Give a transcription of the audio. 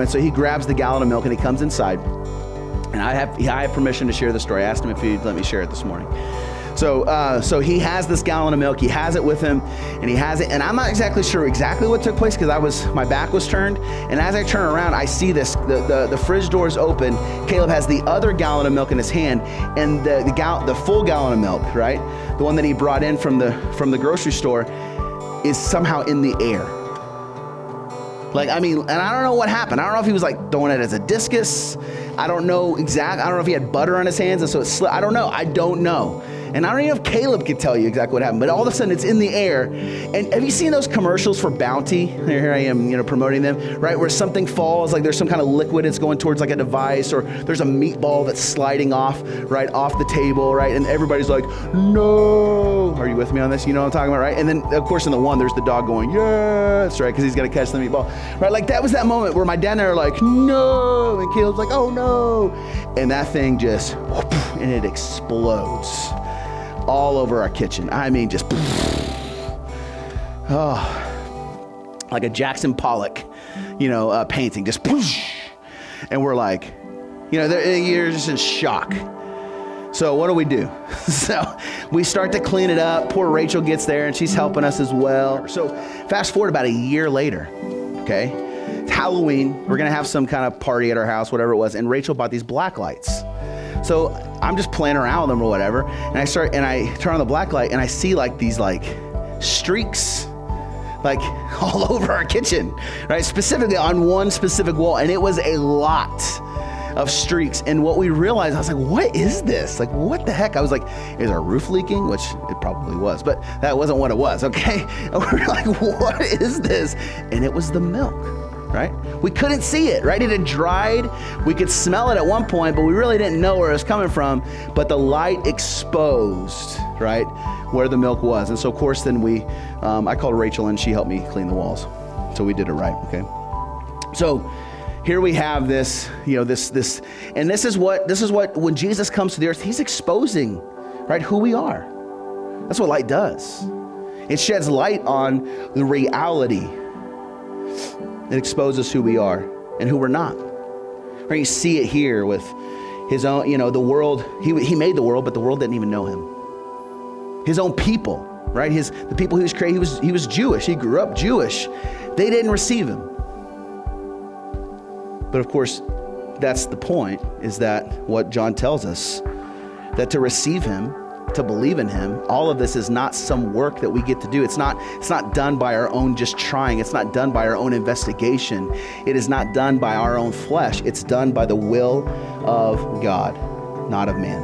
And so he grabs the gallon of milk and he comes inside. And I have permission to share the story. I asked him if he'd let me share it this morning. So he has this gallon of milk. He has it with him, and he has it. And I'm not exactly sure what took place because my back was turned. And as I turn around, I see this: the fridge door is open. Caleb has the other gallon of milk in his hand, and the full gallon of milk, right, the one that he brought in from the grocery store, is somehow in the air. Like, I mean, and I don't know what happened. I don't know if he was like throwing it as a discus. I don't know if he had butter on his hands and so it slipped. I don't know. And I don't even know if Caleb could tell you exactly what happened, but all of a sudden it's in the air. And have you seen those commercials for Bounty? Here I am, promoting them, right? Where something falls, like there's some kind of liquid it's going towards like a device, or there's a meatball that's sliding off the table, right? And everybody's like, no. Are you with me on this? You know what I'm talking about, right? And then of course in the one, there's the dog going, yes, right? Because he's got to catch the meatball, right? Like that was that moment where my dad and I are like, no. And Caleb's like, oh no. And that thing just, and it explodes all over our kitchen. I mean, just, like a Jackson Pollock, painting, just, and we're like, you're just in shock. So what do? So we start to clean it up. Poor Rachel gets there and she's helping us as well. So fast forward about a year later, okay? It's Halloween. We're gonna have some kind of party at our house, whatever it was, and Rachel bought these black lights. So I'm just playing around with them or whatever, and I turn on the black light and I see like these like streaks like all over our kitchen, right? Specifically on one specific wall, and it was a lot of streaks. And what we realized, I was like, what is this? Like, what the heck? I was like, is our roof leaking? Which it probably was, but that wasn't what it was, okay? And we were like, what is this? And it was the milk. Right? We couldn't see it, right? It had dried. We could smell it at one point, but we really didn't know where it was coming from. But the light exposed, right, where the milk was. And so, of course, then I called Rachel and she helped me clean the walls. So we did it right, okay? So here we have this, this, and this is what, when Jesus comes to the earth, he's exposing, right, who we are. That's what light does. It sheds light on the reality. It exposes who we are and who we're not. Right? You see it here with his own, the world. He made the world, but the world didn't even know him. His own people, right? The people he was creating. He was Jewish. He grew up Jewish. They didn't receive him. But of course, that's the point. Is that what John tells us? That to receive him, to believe in him, all of this is not some work that we get to do. It's not done by our own just trying. It's not done by our own investigation. It is not done by our own flesh. It's done by the will of God, not of man.